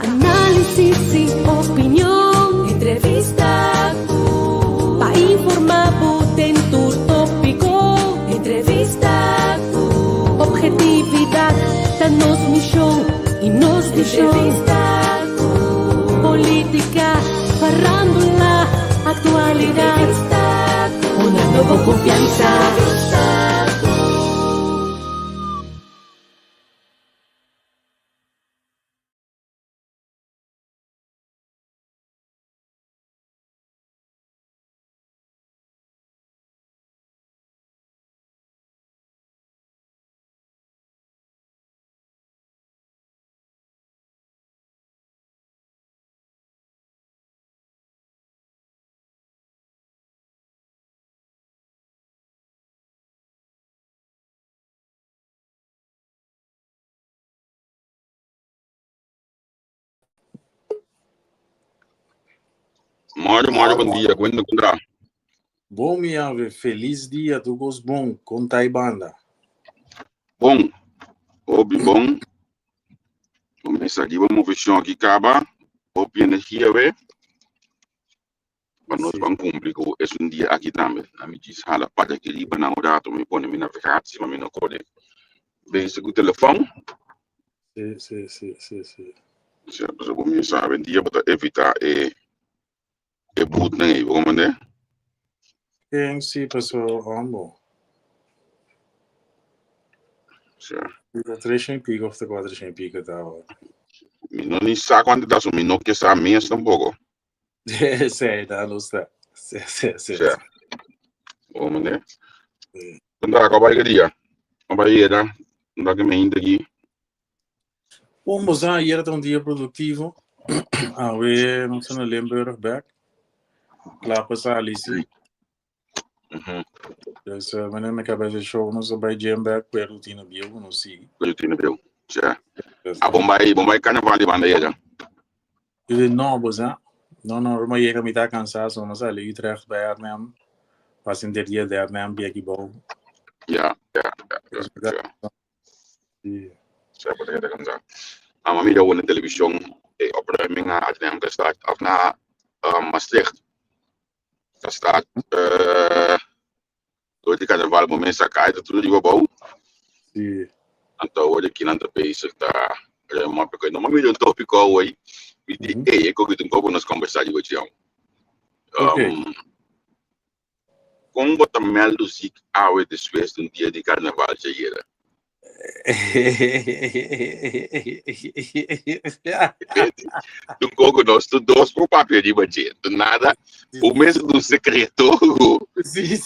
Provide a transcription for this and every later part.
análisis y opinión, entrevista para informar en tu tópico, entrevista objetividad, danos misión y nos entrevista política, farándula, actualidad, una nueva confianza. Mário, bom dia. Quando encontrar? Bom, minha ave, feliz dia, tu gos bom, conta aí banda. Bom, obi bom. Vamos aqui, vamos ver se aqui acaba. Obi energia, ve. Para nós vamos cumprir com esse dia aqui também. A mim diz, hala, para que ele não dá, tu me põe na navegação, mas não pode. Bem, se o telefone. Sim. Se eu começar a vender, para evitar boot, né? Vamos mandar. Quem se passou, amor? Certo. 3 em pico of 4 em pico, tá? Não nem sabe quanto dá, só me não quer saber mesmo tampouco. Sei, tá, não está. Certo. Vamos mandar. Quando acabar o dia, vamos aí, né? Não dá que me ainda aqui. Vamos lá, hier era dia produtivo. We não se Limburg back. Klappen ze Alice. Dus wanneer ik heb deze show nog zo bij Jam back, per routine bio, não zie. Routine bio, certo. A Bombay carnaval de banda já. Não, boza. Não, mas eu me tá cansado, mas ali Utrecht bij Arnhem. Was in dit jaar de Arnhem bij gebouw. Ja. Certo, dat kan zijn. Maar mij daar op de televisie, opruiming naar Arnhem gestart of naar Maastricht. Dat staat door die carnaval moment sakai dat toen die gebouw. Sim. Então hoje aqui na Tapeza está uma pequena, não me tópico hoje. E eu que tenho nos conversar com você. Como você melda se ao desfecho um dia de carnaval cheira? Do coco nós dois por papel de bater, do nada o mês do secreto.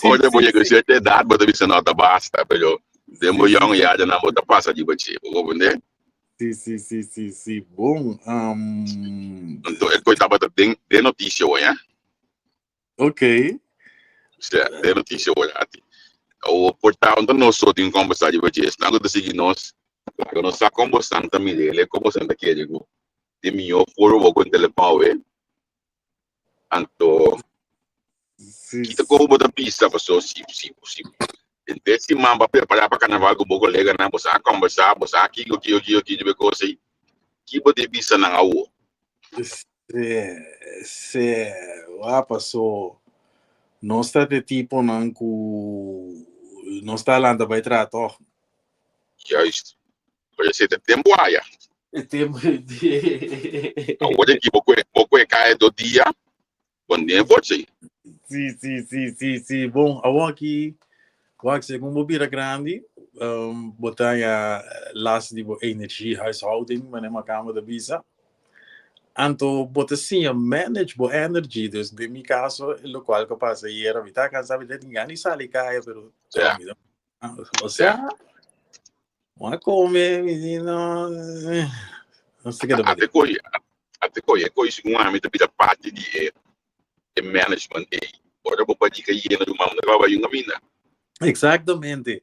Olha mulher que você tem dado, mas você não tá basta, pelo demo young ya na bota passa de bater, vou vender. Sim. Bom, Então é coisa para ter notícia hoje, hein? Ok. Certo, ter notícia hoje. O portal onde nós só tem conversar de bater, não que seguir nós, eu não sei como você também ele, como você aqui digo, de meu foro vou com telefone, então kita como botar pista para só sim. Então se mamba preparar para carnaval com o colega na você conversar, você aqui de ver coisa aí, que botar pista na rua. Passou. Não está de tipo não não está lá vai tratar. Já isso. Pode ser de tempo aí. Tempo. Agora aqui pouco cai do dia, quando nem você. Sim. Bom, aqui como bira grande, botar a last de energia, huishouding, maar nem kamer de visa. Anto botar sim a manage bo energy, dus de mi caso, lo qual que passa era vita casa vita ninguém sali caia, pero o sea, uma come, menino, não sei o que até coisa um homem da vida parte de management aí. Ora vou pedir que ia no mão da vai uma mina. Exatamente,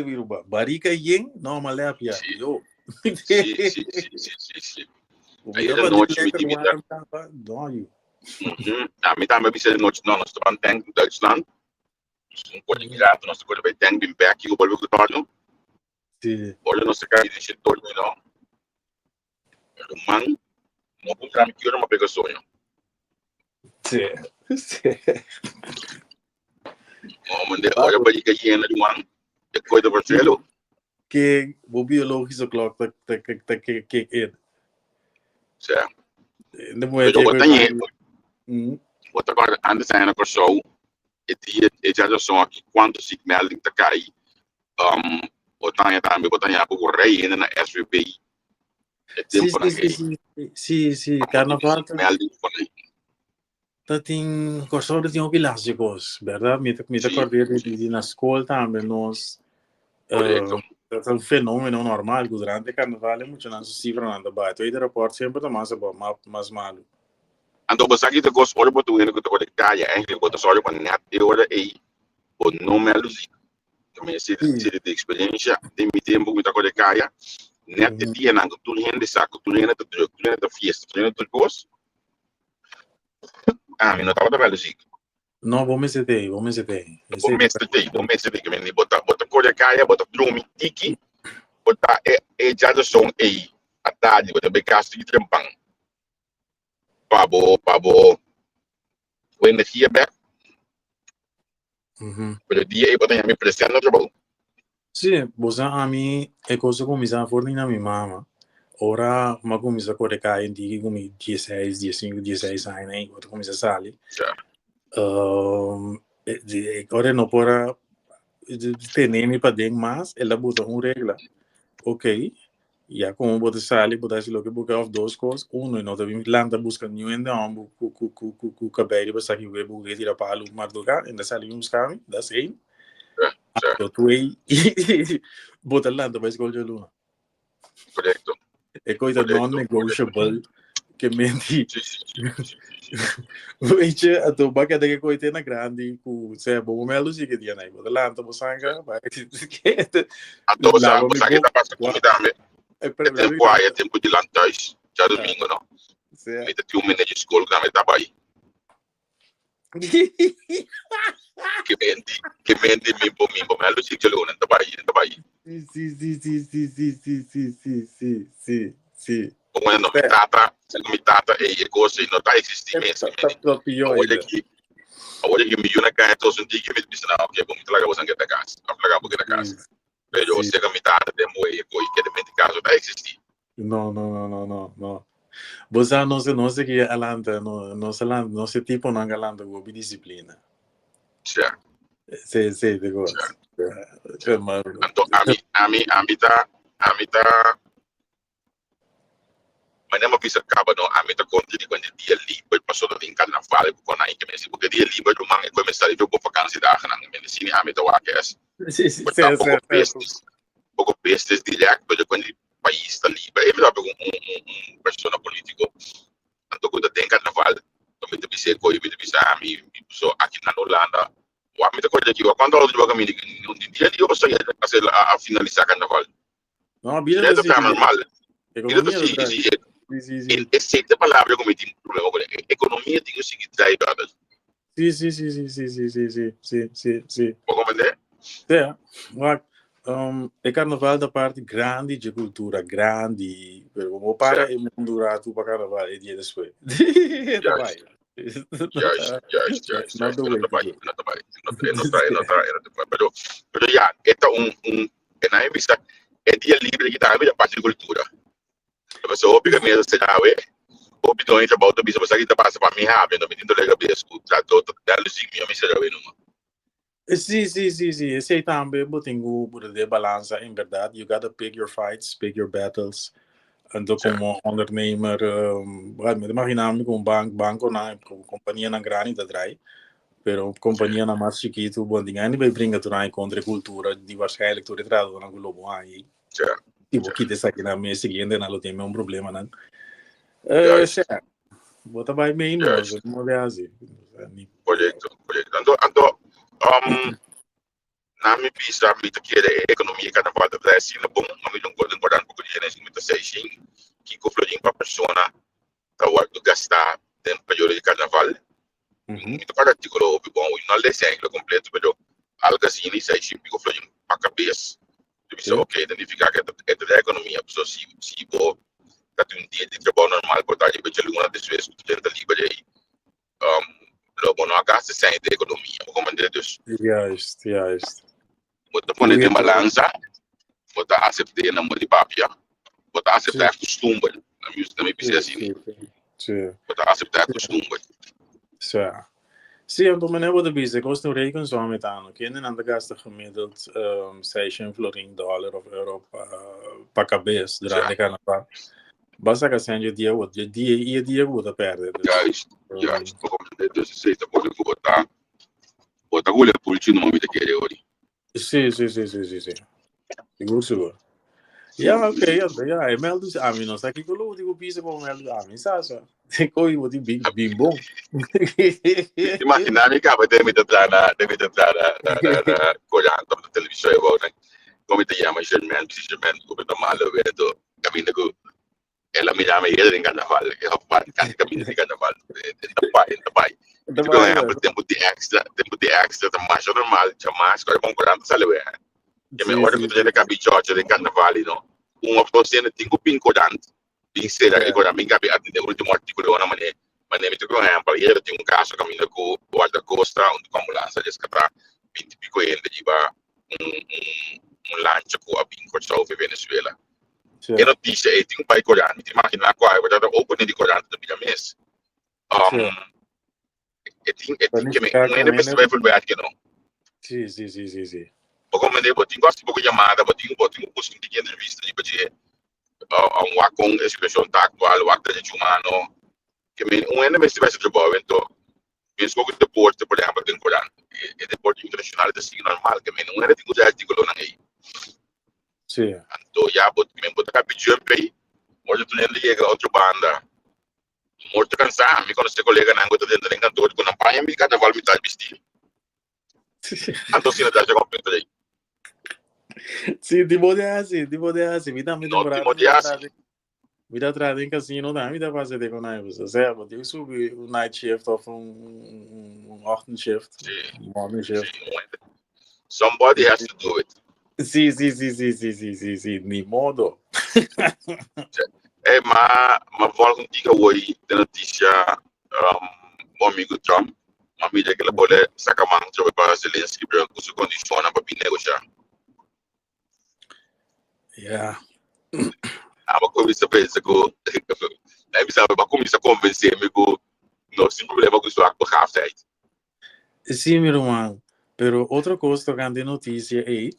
Viruba. Barica yen, não malepia. Yo. Sim. Aí a noite me tive a mim também bisa noite não nós estamos em Duitsland. Um pouco de gato nós agora vai ter bem perto aqui o barulho do torno. Sim. Olha nossa cara de todo não. man, não puder me querer uma pega sonho. Sim. Sim. Olha para que hiena de man, é coisa para ser. Que o biologische klok dat kick in. Certo. De moeite Pero que wat agora anda saindo para show, e já são aqui quantos se melding tá cai. Botanya também botanya por rei ainda na SVP. É tempo na Sim, carnaval melding por aí. dat tem gostou de um clássicos, verdade? Me acordei de na escola também nós dat é um fenômeno normal durante o carnaval é muito não se vira nada baixo. O aeroporto sempre tá mais malo. Então você aqui tá gosto olha para tu ainda que tu pode cair, hein? Que você olha para net e olha aí, o não melding. Também se de experiência, tem tempo que tu pode cair. Net dia não tu rende saco, tu rende tu fiesta, tu rende tu gosto. Não estava da velha assim. Não, vamos ver. Vamos ver que me bota coisa caia, bota drum tiki, bota já do som aí, a tarde bota becasto de trempang. Pabo, o energia back. Pero dia aí bota me pressiona no trabalho. Sim, você a mim é coisa como isso a fornir na minha mama. Ora, ma comincia a correre cae di come 16, 15, 16 anni, quando comincia a salire. Ora non può tenermi para dentro mais, ela bota uma regra. Ok, já como bota sali, bota se lo que busca of duas coisas. Não deve landa busca nenhum ainda com cabelo para sair o bugue tira para o mardoga, ainda sali buscar, that's it. Eu tu aí, bota landa para escolher o luna. Correto. É coisa non-negotiable que menti. Invece a tu baka da ko ite na grande ku se bo me alusi que dia nai. Bota lá, então sanga, vai que a to sa que tá passa aqui dame. É tempo de lantais, já domingo não. Me tem um menino de escola que tá aí. Que menti mimpo me alusi que lo não tá aí. Sim. Como não me tata e coisa não tá existindo mesmo. Olha que milhões de carros são que me dizem não, que vamos trabalhar você na casa, trabalhar porque na casa. Mas eu sei que me tata tem moe coi que de caso tá existindo. Não. Você não sei que alanda, não sei tipo não alanda com disciplina. Certo. Sim, de coisa. Então a mim tá mas não precisa acabar não a mim tá contente quando dia livre passou do carnaval com a gente mesmo porque dia livre do manhã começar a ver por vacância da na medicina a mim tá o que é pouco pestes direto de quando o país está livre eu me persona político então quando tem carnaval eu me disse que eu me disse a mim só aqui na Holanda o a mim tá coisa aqui quando eu jogo a mim no dia eu só ia a finalizar carnaval não vida é normal Sim. Essa palavra como tem problema com a economia tem que seguir driver. Sim. Como é? É carnaval da parte grande de cultura, grande. Como para e durar tu para carnaval e dia depois. Não Pero já, esta na vista é dia livre que tá a parte de cultura. Você ouve que mesmo se dá o bidão entra para o bicho você aqui tá passa para mim rápido não me tendo legal bem escutar todo dá luz em mim me será bem numa. Sim. Esse também tem o poder de balança em verdade. You gotta pick your fights, pick your battles. Então como ondernemer, me imaginava com banco na companhia na grande da trai, pero companhia na mais chiquito, bom dinheiro nem vai brincar tu na contra cultura, de waarschijnlijk tu retrado na globo aí. Tipo que te saque na mesa seguinte não tem um problema não. Bota vai bem nós, não é assim. Projeto. Então na minha vista me tá que a economia cada volta da assim no bom, não me não pode guardar um pouco de dinheiro me tá saindo que com flojinho para pessoa tá o gastar tempo período de carnaval. Então para artigo bom, não lê sempre completo, pero algo assim nem sai sempre com flojinho para cabeça. Você ok identificar que é da economia, pessoa se dat un dia de trabalho normal, botar de beter uma das vezes que tenta livre aí. Logo não gasta sem de economia, como é Deus. Juist, juist. Bota põe de balança, bota aceitar na mão de papia, bota aceitar costume. Na música também precisa assim. Sim. Bota aceitar costume. Sim. Sim, om meneer wat de bezig kost nu rekenen zo met aan. Oké, en dan de gasten gemiddeld 16 florin dollar of euro per cabeça durante de carnaval. Basta que seja dia outro, dia outro perde. Juist, como é Deus, você está podendo botar o olho político no momento que ele olha. Sim. Seguro. Ja, oké, ja, hij meldt dus aan me. Dan zeg ik, geloof ik, op deze moment meldt aan me. Sasa. Ik hoor je wat die bim bom. Imagina, amiga, mas deve entrar na colhão da televisão agora. Como te chama, Germain, como tá mal, vendo, caminho com ela me chama ele em carnaval, que rapaz, caminho de carnaval, em pai. Então, é tempo de extra, tá mais normal, jamais, agora concorrendo, sabe, que me hora que tu já capichou de carnaval, não? Uma pessoa tem que pinco dante, pinceira, agora me cabe atender o último artigo na maneira. Mas nem me exemplo, ele tem caso caminho com o guarda-costa, onde como lança de escapar 20 pico ainda de lancha com a pinco de Venezuela. E notícia é tem pai coreano, te imagina qual é o opening de coreano do mês. É tem que me ainda perceber foi bem que não. Sim. Como eu botinho gosto de chamada, botinho curso de entrevista de fazer com expressão tactual, o acto de humano. Que ainda me estivesse trabalhando, então, penso que o deporte, por exemplo, tem coreano. E deporte internacional é assim normal, que não era de usar artigo não aí. Sim. Então, já botar capítulo aí, hoje tu nem liga a outra banda. Morto cansado, me conhece colega na água dentro do cantor, quando apanha me cada vez me tá vestido. Então, se não dá já completo aí. Sim, tipo de assim, me dá me dá atrás em casino, não, me dá fazer de com aí, você sabe, eu subi night shift ou afternoon shift, morning shift. Somebody has to do it. Sim, ni modo. Mas volta contigo hoje, da notícia, o amigo Trump, uma mídia que ele pode sacar mão para Zelensky, para que se condiciona para negociar. Yeah. Ama começa a pensar que aí sabe, para começar a convencer-me que não sem problema com isso lá por half-time. Sim, meu irmão, pero outra coisa que de notícia aí,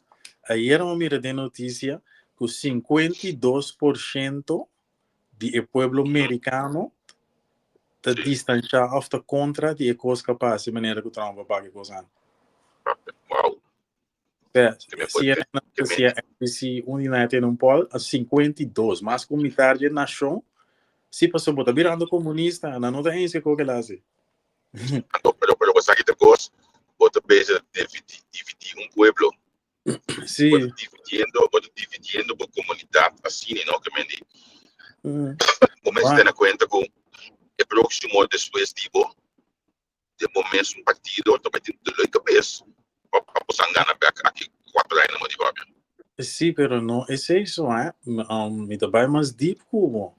ayer eu mira de notícia que 52% do povo americano está distanciado ou está contra de coisa capaz de maneira que o Trump vai pagar coisa. Uau. Se United não pode, 52, mas com metade da nação, se passou botar virando comunista, não tem isso que lá assim. Então, pero você aqui tem coisa, bota base dividir pueblo. Sim. Bota dividindo por comunidade assim, não que me Começa a ter na conta com o próximo depois tipo de momento partido, também tem de cabeça. Para posar gana aqui 4 anos no Modiba. Sim, pero não é isso, me também mais deep como.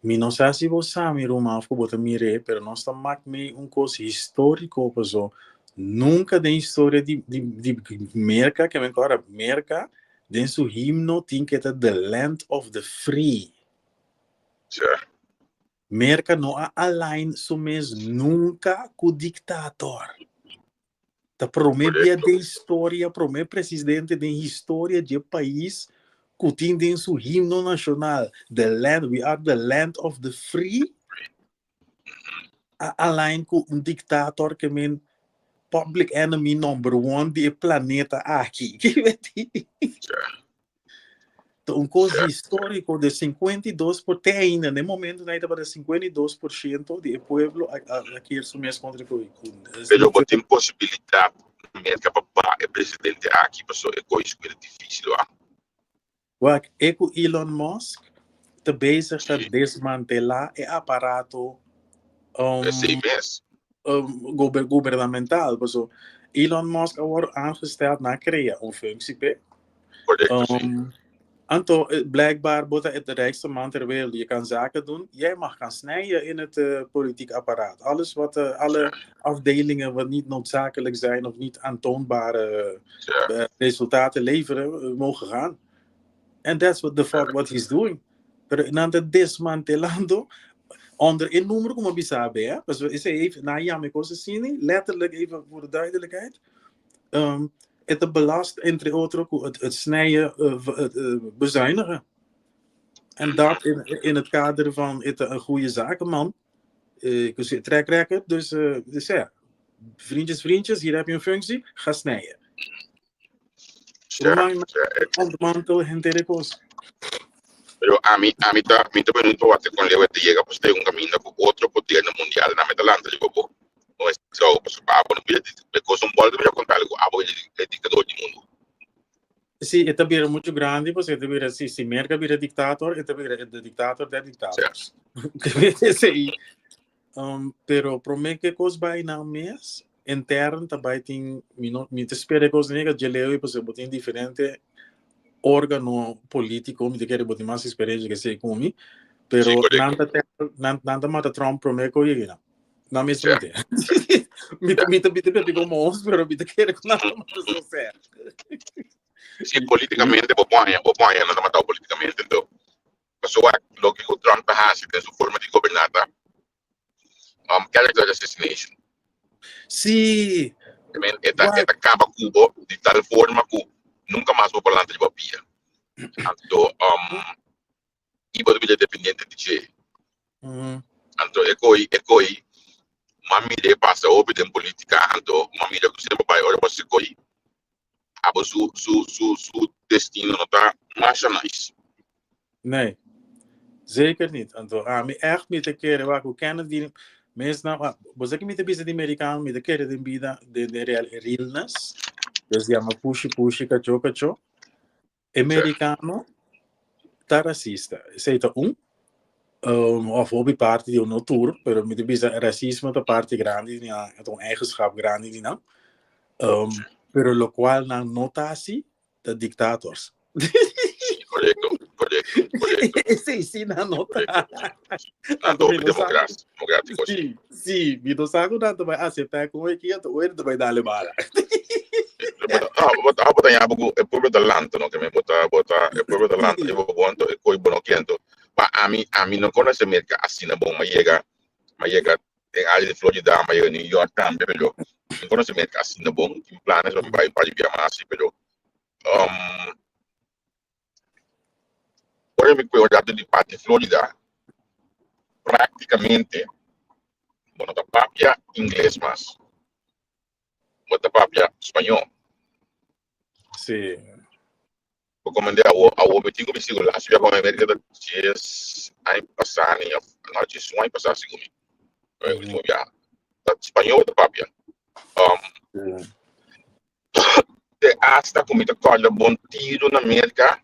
Me não sei se você sabe, Roma, que botar mire, pero nós estamos aqui coisa histórico, pessoal. Nunca tem história de América, que agora América, tem seu himno, tem que ter the land of the free. América não align sumes nunca com o dictador. Tá promete de história, promete presidente de história de país que tem seu himno nacional. The land, we are the land of the free. Align com dictator que men public enemy number 1 do planeta aqui. Então, coisa histórico de 52%, ainda no momento, ainda para 52% do povo aqui assume contribuição. Pero tem possibilidade América para o presidente aqui, pessoal, é coisa difícil lá. É que Elon Musk está bezig a desmantelar o aparato governamental. Pessoal, Elon Musk wordt aangesteld na creëren een functie. Anto, blijkbaar wordt het de rijkste man ter wereld. Je kan zaken doen. Jij mag gaan snijden in het politiek apparaat. Alles wat, alle afdelingen wat niet noodzakelijk zijn of niet aantoonbare resultaten leveren, mogen gaan. And that's what the fuck what he's doing. Pero nante desmantelando onder innoemer como bisabe, hè? Dus we is even na Yamiko's zien, letterlijk even voor de duidelijkheid. Het belast, entre otros, het snijden, het bezuinigen. En dat in het kader van een goede zakenman. Ik wil zeggen, track record. Dus ja, vriendjes, hier heb je een functie, ga snijden. Ontmantel en telecos. Pero a mí también no bate con Leo te llega pues de un camino con otro poder mundial en la metalanta yo poco no es so pues no pide de cosas un balde pero contar algo abo el dictador del mundo. Sí, esta vira mucho grande, pues esta vira si merca vira dictator, esta vira el dictator de dictators. Sí. Pero promete cos vai na mes interno também tem me espera coisa nega de leu e pues botin diferente órgano político, me quer botar mais experiência que sei comigo, pero nada mata Trump prometo e não. Não me sente. Me como os, pero me quer com nada mais sucesso. Sim, politicamente, vou pôr nada matar politicamente, então. Pessoa, lo que o Trump faz em sua forma de governar, character assassination. Sim. Esta acaba Cuba de tal forma que nunca mais vou para lá de papia. Então, e pode vir dependente de che. Então, é mami de passa over de política, então mami de sempre vai olhar para se coi. Abo su destino não tá nacionais. Nee, zeker niet. Então, me echt met de keren waar ik kennen die mensen nou, was ik met de bizet Amerikaan met de keren die bida de realness. Dus ja, maar pushy cacho. Americano tá racista. Seita of hobby parte die no tour, pero met de bizet racisme de parte grande die na het eigenschap grande die na. Pero lo cual na notasi de dictators. Correcto. Sí, na nota. Democrático. Sim, me do saco na também aceitar com o que o ele também dá le bala. Botar em algo é povo do lanto, não que me botar é povo do lanto, eu vou bonto é coi bonoquento. Mas a mim não conhece América assim na bom, mas chega em área de Florida, mas New York também, pero não conhece América assim na bom, tem planos para viajar mais, pero por exemplo, eu já de parte de Florida, praticamente, bueno, da papia inglês mas, da papia espanhol. Sim. Eu comandei a objeto que me sigo lá, se vier com a América da Chies, aí passar nem a Chies, aí passar segundo. Eu vou viajar. Da espanhol da papia. De hasta comida cola bom tiro na América.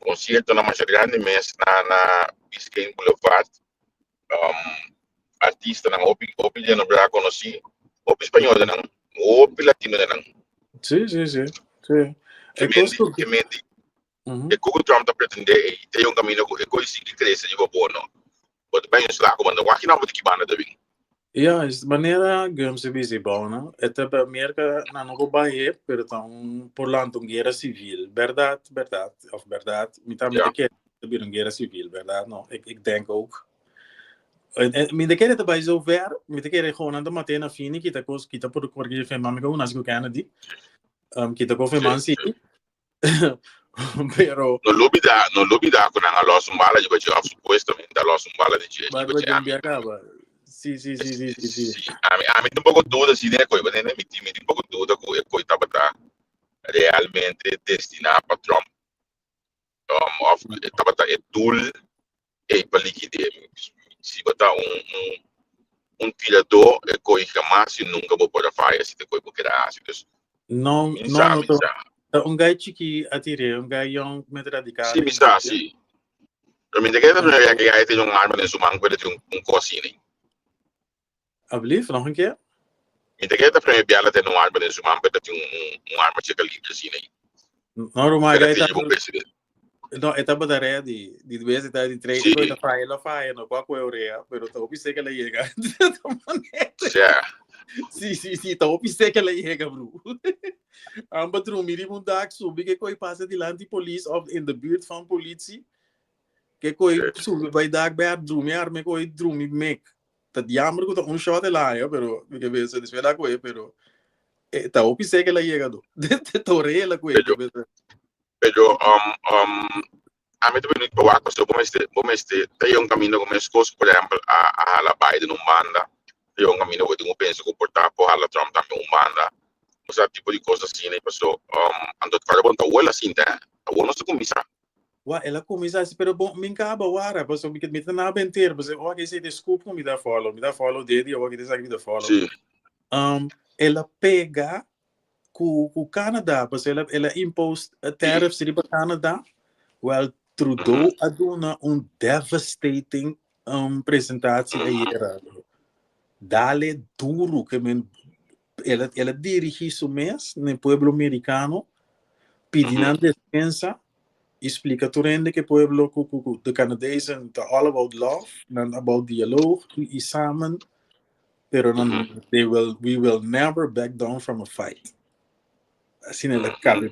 Concerto na mais grande mês na Biscayne Boulevard. Artista na opinião no Brasil conheci. Opi espanhol não, opi latino não. Sim. Que mente. E como Trump tá pretendendo ter caminho que coisa que cresce de bom não. Mas bem isso lá como não aqui não muito que banda também. Ja, is maneira gamos se busy bona. Esta América na no baie, pero tão por lá guerra civil. Verdade. Of verdade. Me tá me que ter uma guerra civil, verdade? Não, ik denk ook. Me de querer também zo ver, me de querer gewoon aan de matena fini, kita por corrigir fe mami com nas go Kennedy. Kita go fe mansi. Pero no lobida con a los umbala, yo hecho supuestamente a los umbala de che. Sim. A mim tem um pouco de dúvida se né coisa, mas me tem um pouco de dúvida que coisa tá realmente destinado para Trump. Tava é tool e para liquidez. Se botar tirador é coisa jamais e nunca vou poder fazer se tem coisa porque era assim. Não. Guy chiqui atire, guy young met radical. Sim. Pero me queda una que hay tiene un arma en su mano, puede tener un cocina. Alsjeblieft, nog een keer. Me queda para enviarle tiene un arma en su mano, puede tener un arma chica libre sin ahí. No, maar No, esta batalla de vez está de três, Sí. coisa faz, no qual é a pero tô pensei que ela chega. Sim, tô pensei que ela chega, bro. Amba drumiri mundak subi que coi passa de lá de polícia of in the buurt van politie. Que coi subi vai dar bij drumi arme coi drumi mek. Dat jammer que tá shot lá, pero que vez se desvela coi, pero tá o pensei que ela chega do. De torre ela coi, Pero a mí también me va a como hay un camino como es cosas, por ejemplo, a la Biden un banda, hay un camino que tengo penso comportar por la Trump también un banda, o sea, tipo de cosas así, ¿no? Pasó, ando para contar abuela sin te, abuelo no se comienza. Wa, ela começa a pero bom, me acaba agora, porque me tá na benteira, porque o que se desculpa me dá follow dele, o que diz aqui me dá follow. Sí. Ela pega com o Canadá, porque ela impôs a tariff para o Canadá, well, Trudeau aduna devastating apresentatie aí, dale duro que ela dirige isso mesmo no povo americano, pedindo defesa, explica turende que o povo de canadense está all about love, not about dialogue, e samen, pero we will never back down from a fight. Assim ela cabe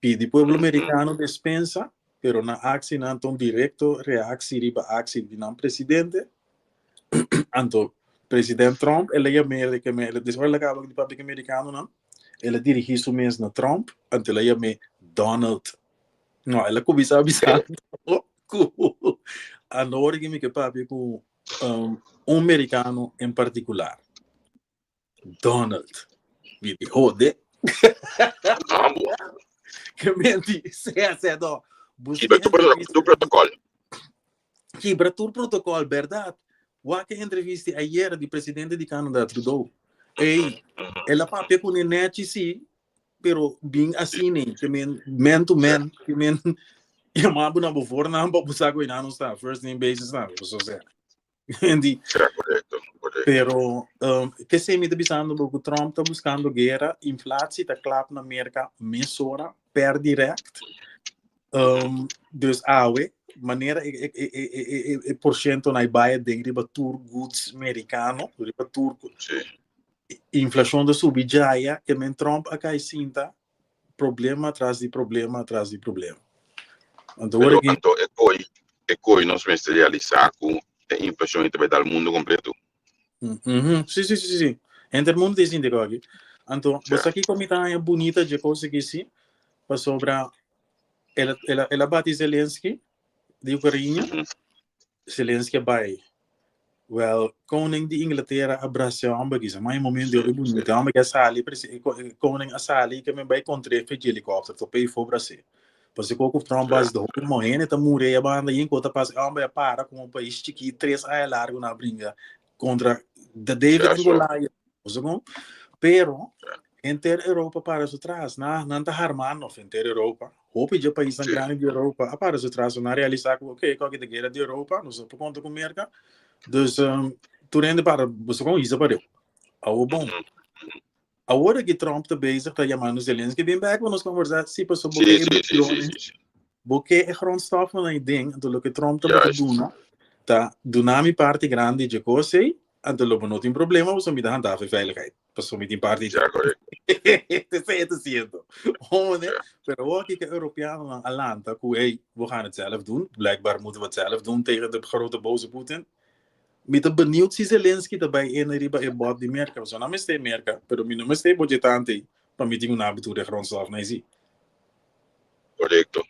pedi povo americano dispensa, pero na aksi na tom directo reaksi riba aksi di nam presidente, anto president Trump, ele ia me que me después la cabo di papi americano não, ele dirigi su mes na Trump, anto ele ia me Donald, não, ele começa a avisar, a hora que me que papi com americano em particular, Donald, me jode. Que menti, se do. Quebra tu protocolo. Quebra tu protocolo, verdade? O que entrevista ayer do presidente de Canadá, Trudeau. Ei, ela papel com net sim, pero bem assim nem, que man to man, que eu mabo na bofora na amba buscar com não está, first name basis não, você sabe. Entendi. Correto. Pero que se me está pensando que o Trump está buscando guerra, inflação está clap na América, mesora per direct. Dus awe, maneira e porcento na baia de riba tur goods americano, riba tur inflação da subijaya, que men Trump acá sinta problema atrás de problema atrás de problema. Então é coi nós vamos realizar com a inflação e também dar o mundo completo. Sim. Entre mundo desse de aqui. Então, você aqui como tá bonita de coisa que sim, para sobrar ela bate Zelensky de Ucrânia. Zelensky vai. Well, koning de Inglaterra abraçou a ambas, mas em momento de bonito, ambas que sali, koning a sali que me vai contra de helicóptero, to pay for Brasil. Porque o Trump base do morrendo, tá morrendo a banda e enquanto passa ambas para com um país que 3 anos largo na briga contra the David and Goliath. Pero inteira Europa para se trás, não tá armando inteira Europa. Hope de país grande de Europa, para se trás, na realizar que ok, qualquer guerra de Europa, não se por conta com América. Dus tu rende para você com isso para eu. Ao bom. A hora que Trump tá bezig, tá chamando Zelensky bem back, vamos conversar se passou porque é grondstof van een ding, então que Trump tá doen, tá dunami parte grande de coisa, então logo não tem problema, você me dá handar veiligheid. Passou me tem parte. Ja, correto. Te siento. Hoor, pero ook ik Europeanen aan Atlanta, we gaan het zelf doen. Blijkbaar moeten we het zelf doen tegen de grote boze Poetin. Met de benieuwd si Zelensky daarbij in riba e bot die merken. Zo namen ste merken, pero mi namen ste budgetante, pa mi tingu na bitu de grondstof na isi. Correcto.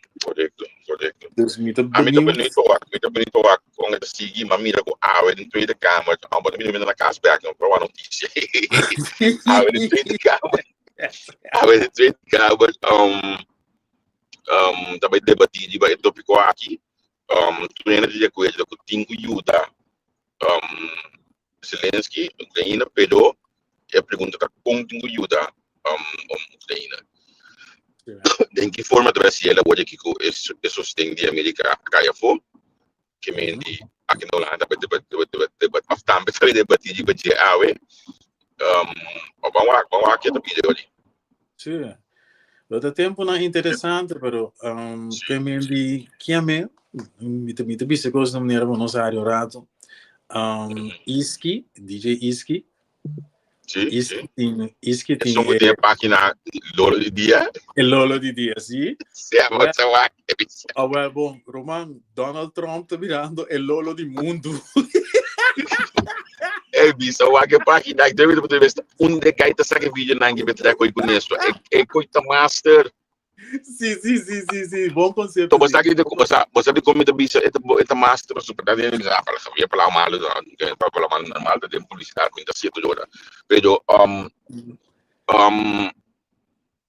Dus met de A mim também benieuwd. não estou com essa seguir, mas mira com a água dentro da cama, a bola me na casa back, não para notícia. Água dentro da cama. Água dentro da cama. Também debatir de vai tópico aqui. Tu ainda diz que eu tenho ajuda. Zelensky, Ucrânia, pero a pergunta é como tenho ajuda Ucrânia. De que forma Brasil pode que o sustento de América caia fora? Que me diz aqui na Holanda também debatir de bater awe. Vamos aqui a pedir ali. Sim. Outro tempo não é interessante, pero também de que é me bisa coisa na maneira não sai o rato. Iski, DJ Iski. Sim, Iski tem Sono tem a página Lolo de Dia. é Lolo de dia, sim? Sim, mas é lá. Ah, bom, Roman, Donald Trump tá virando o Lolo do mundo. É bisa o que página que deve ter visto onde cai tá sabe vídeo nangue betra coi conheço. É coita master. Sim, bom conceito. Então você aqui você de como bisa é master super da gente já fala sabia falar mal para falar mal normal da publicidade muita certo agora. Pero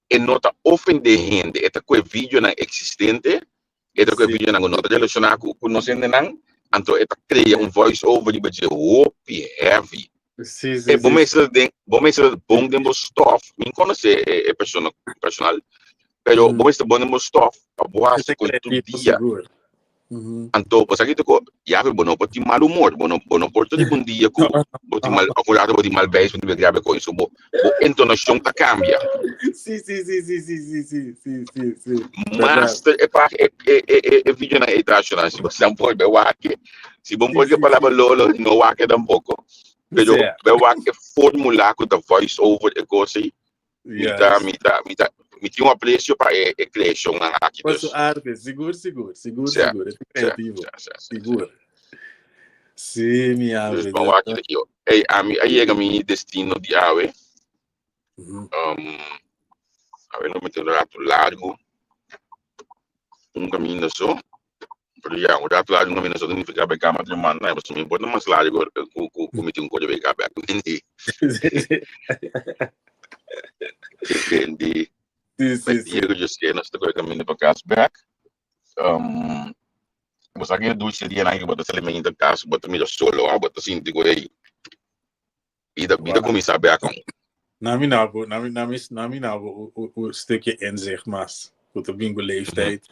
e nota ofender gente, esta coi vídeo na existente, esta coi vídeo na nota relacionada com conhecendo não, então esta cria voice over de dizer heavy. Sim. E bom demo stuff, me conhece é personal, pero bom demo stuff, a boa se com tudo dia. Então, você aqui tocou, já foi bom para mal humor, bom porto de bom dia com, bom mal acordado, bom mal bem, bom grave com isso, bom entonação tá cambia. Sim. Master é vídeo na internacional, se você não pode ver o aqui, se bom pode falar lolo, não o aqui tampouco. Pero o aqui formular com a voice over e coisa aí, me tinha um apreço para a criação na aqui. Posso arte, seguro, é criativo, seguro. Sim, minha vida. Bom, aqui aí é meu destino de ave. A ver, não me tenho rato largo, caminho só. Pero já, o rato largo não significa que a matrimonio não é, mas me importa mais largo com me tinha coisa bem cabe aqui. Depende. Sim. Eu just que nós estamos caminhando para Casback. Você aqui do dia na que bota elemento da casa, bota me solo, bota assim digo aí. Vida começar a ver com. Nami nou, o stukje inzicht, mas goed op bingo leeftijd.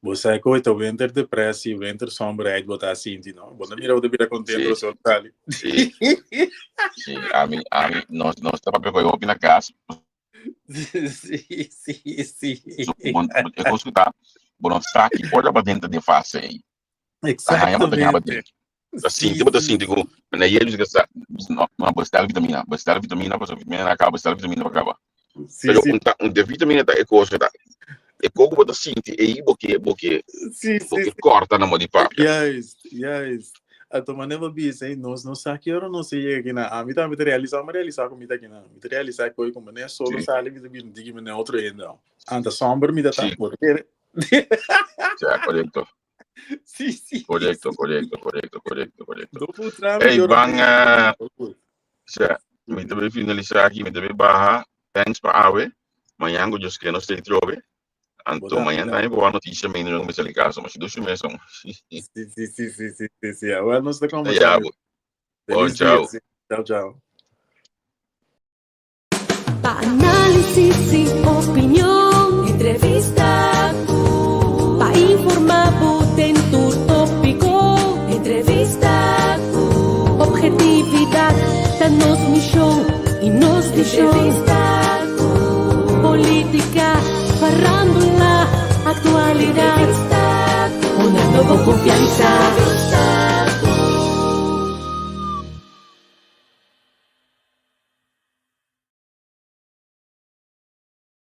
Você é coisa winterdepressie, wintersomberheid, wat daar zien die nou. Wat dan meer over de contento zo tali. Sim, a mim, nós estamos para pegar na casa. Sim. Eu vou escutar, bom, está aqui, pode para dentro de face aí. Exatamente. Assim, digo, na eles que está, não bastar vitamina para vitamina acaba, bastar vitamina para acabar. Pero de vitamina tá é coisa tá. É como você sente aí porque corta na mão de papo. Yes. A tua maneira bisa aí, nós não sabe que hora não sei aqui na. A mim tá me realizar como tá aqui na. Me realizar coi como né solo sale me diga me outro ainda. Anda sombra me dá tá por quê? Já, correto. Sim. Correto. Dopo trama. Ei, bang, já, me deve finalizar aqui, me deve barra, thanks para awe, amanhã eu just que nós tem trove, então amanhã tem boa notícia, me não me sale caso, mas dois meses são. Sim, agora nós estamos conversando. Tchau. Análisis y opinión, entrevista, pa informar en tu tópico, entrevista, objetividad, danos mi show y nos di show, política, farándula, actualidad, una nueva confianza.